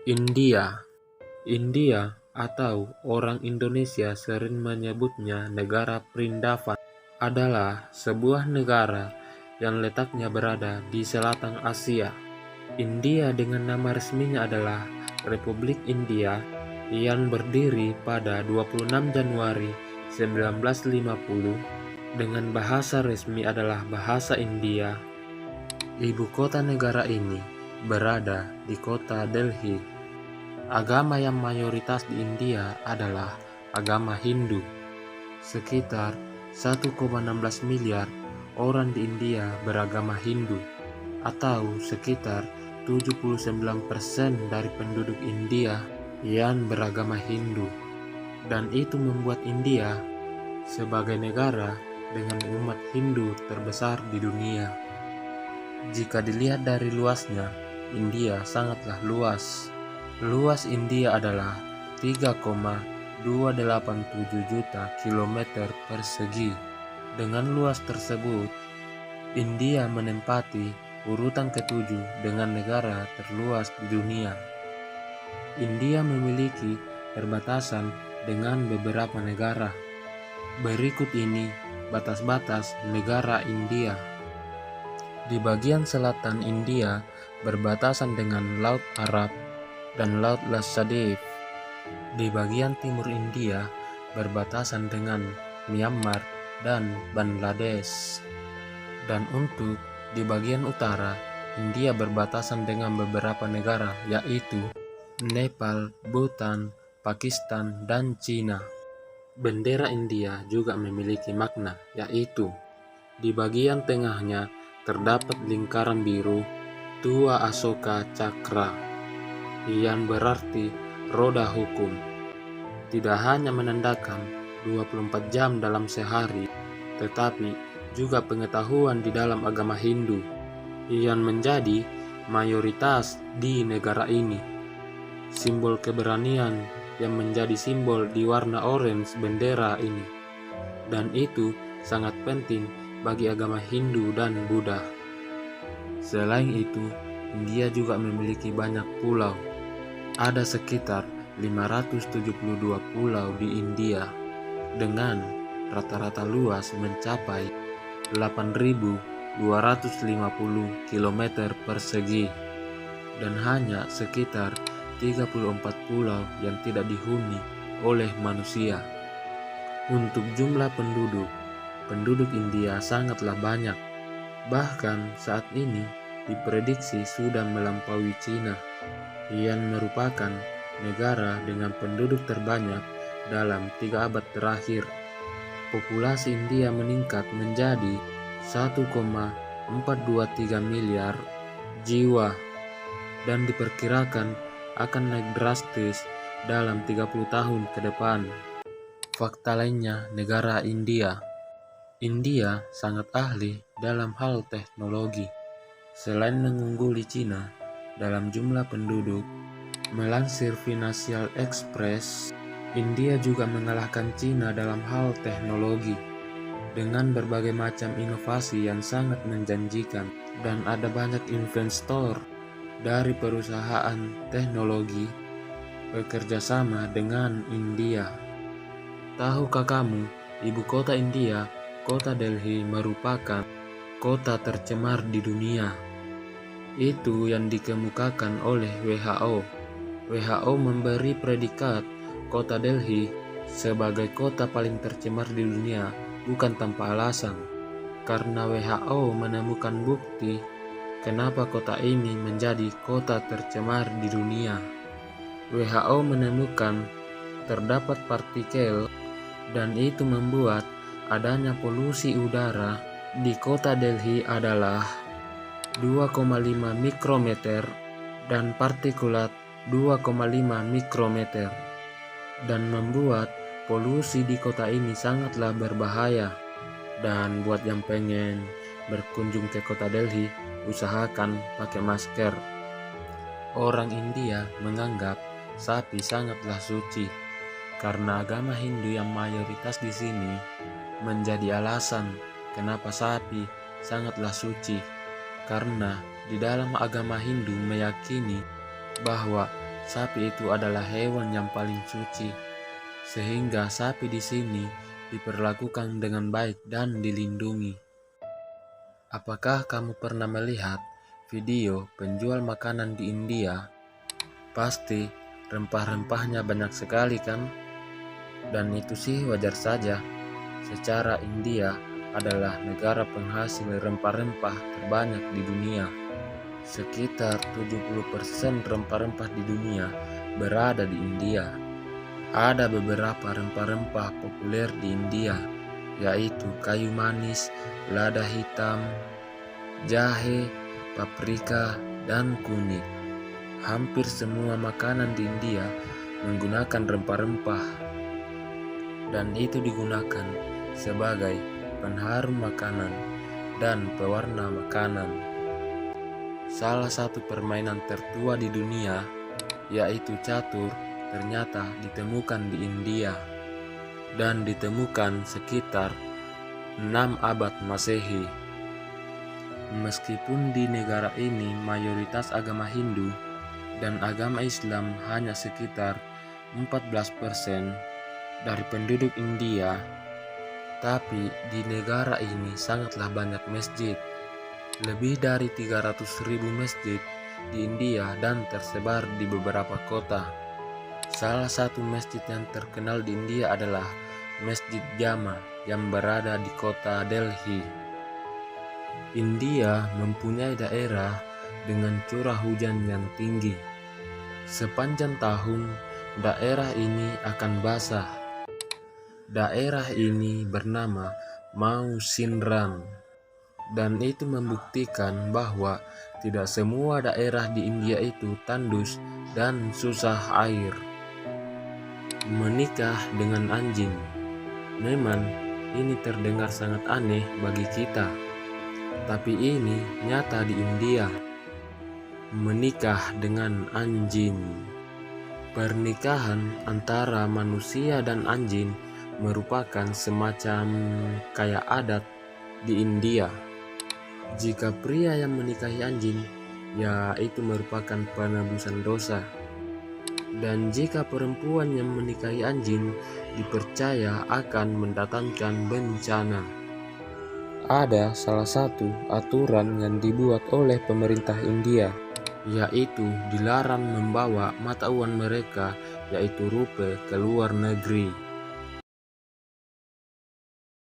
India. India atau orang Indonesia sering menyebutnya negara Perindavan adalah sebuah negara yang letaknya berada di selatan Asia. India dengan nama resminya adalah Republik India yang berdiri pada 26 Januari 1950 dengan bahasa resmi adalah bahasa India. Ibu kota negara ini berada di kota Delhi. Agama yang mayoritas di India adalah agama Hindu. Sekitar 1,16 miliar orang di India beragama Hindu, atau sekitar 79% dari penduduk India yang beragama Hindu. Dan itu membuat India sebagai negara dengan umat Hindu terbesar di dunia. Jika dilihat dari luasnya, India sangatlah luas. Luas India adalah 3,287 juta kilometer persegi. Dengan luas tersebut, India menempati urutan ke-7 dengan negara terluas di dunia. India memiliki perbatasan dengan beberapa negara. Berikut ini batas-batas negara India. Di bagian selatan India berbatasan dengan Laut Arab dan Laut Laksadiv. Di bagian timur India berbatasan dengan Myanmar dan Bangladesh. Dan untuk di bagian utara, India berbatasan dengan beberapa negara yaitu Nepal, Bhutan, Pakistan, dan Cina. Bendera India juga memiliki makna, yaitu di bagian tengahnya terdapat lingkaran biru Tua Asoka Cakra yang berarti roda hukum. Tidak hanya menandakan 24 jam dalam sehari, tetapi juga pengetahuan di dalam agama Hindu yang menjadi mayoritas di negara ini. Simbol keberanian yang menjadi simbol di warna orange bendera ini. Dan itu sangat penting bagi agama Hindu dan Buddha. Selain itu, India juga memiliki banyak pulau. Ada sekitar 572 pulau di India dengan rata-rata luas mencapai 8.250 km persegi dan hanya sekitar 34 pulau yang tidak dihuni oleh manusia. Untuk jumlah penduduk India sangatlah banyak. Bahkan saat ini diprediksi sudah melampaui Cina yang merupakan negara dengan penduduk terbanyak dalam 3 abad terakhir. Populasi India meningkat menjadi 1,423 miliar jiwa dan diperkirakan akan naik drastis dalam 30 tahun ke depan. Fakta lainnya, negara India. India sangat ahli dalam hal teknologi. Selain mengungguli Cina dalam jumlah penduduk, melansir Financial Express, India juga mengalahkan Cina dalam hal teknologi dengan berbagai macam inovasi yang sangat menjanjikan, dan ada banyak investor dari perusahaan teknologi bekerja sama dengan India. Tahukah kamu, ibu kota India, kota Delhi, merupakan kota tercemar di dunia? Itu yang dikemukakan oleh WHO. WHO memberi predikat kota Delhi sebagai kota paling tercemar di dunia bukan tanpa alasan, karena WHO menemukan bukti kenapa kota ini menjadi kota tercemar di dunia. WHO menemukan terdapat partikel dan itu membuat adanya polusi udara di kota Delhi adalah 2,5 mikrometer dan partikulat 2,5 mikrometer, dan membuat polusi di kota ini sangatlah berbahaya. Dan buat yang pengen berkunjung ke kota Delhi, usahakan pakai masker. Orang India menganggap sapi sangatlah suci karena agama Hindu yang mayoritas di sini menjadi alasan kenapa sapi sangatlah suci. Karena di dalam agama Hindu meyakini bahwa sapi itu adalah hewan yang paling suci, sehingga sapi di sini diperlakukan dengan baik dan dilindungi. Apakah kamu pernah melihat video penjual makanan di India? Pasti rempah-rempahnya banyak sekali kan? Dan itu sih wajar saja. Secara India adalah negara penghasil rempah-rempah terbanyak di dunia. Sekitar 70% rempah-rempah di dunia berada di India. Ada beberapa rempah-rempah populer di India, yaitu kayu manis, lada hitam, jahe, paprika, dan kunyit. Hampir semua makanan di India menggunakan rempah-rempah, dan itu digunakan sebagai pengharum makanan dan pewarna makanan. Salah satu permainan tertua di dunia, yaitu catur, ternyata ditemukan di India dan ditemukan sekitar 6 abad Masehi. Meskipun di negara ini mayoritas agama Hindu dan agama Islam hanya sekitar 14% dari penduduk India, tapi di negara ini sangatlah banyak masjid. Lebih dari 300.000 masjid di India dan tersebar di beberapa kota. Salah satu masjid yang terkenal di India adalah Masjid Jama yang berada di kota Delhi. India mempunyai daerah dengan curah hujan yang tinggi. Sepanjang tahun, daerah ini akan basah. Daerah ini bernama Mausinran, dan itu membuktikan bahwa tidak semua daerah di India itu tandus dan susah air. Menikah dengan anjing. Memang ini terdengar sangat aneh bagi kita, tapi ini nyata di India. Menikah dengan anjing. Pernikahan antara manusia dan anjing merupakan semacam kayak adat di India. Jika pria yang menikahi anjing, ya itu merupakan penebusan dosa. Dan jika perempuan yang menikahi anjing dipercaya akan mendatangkan bencana. Ada salah satu aturan yang dibuat oleh pemerintah India, yaitu dilarang membawa mata uang mereka, yaitu rupiah, ke luar negeri.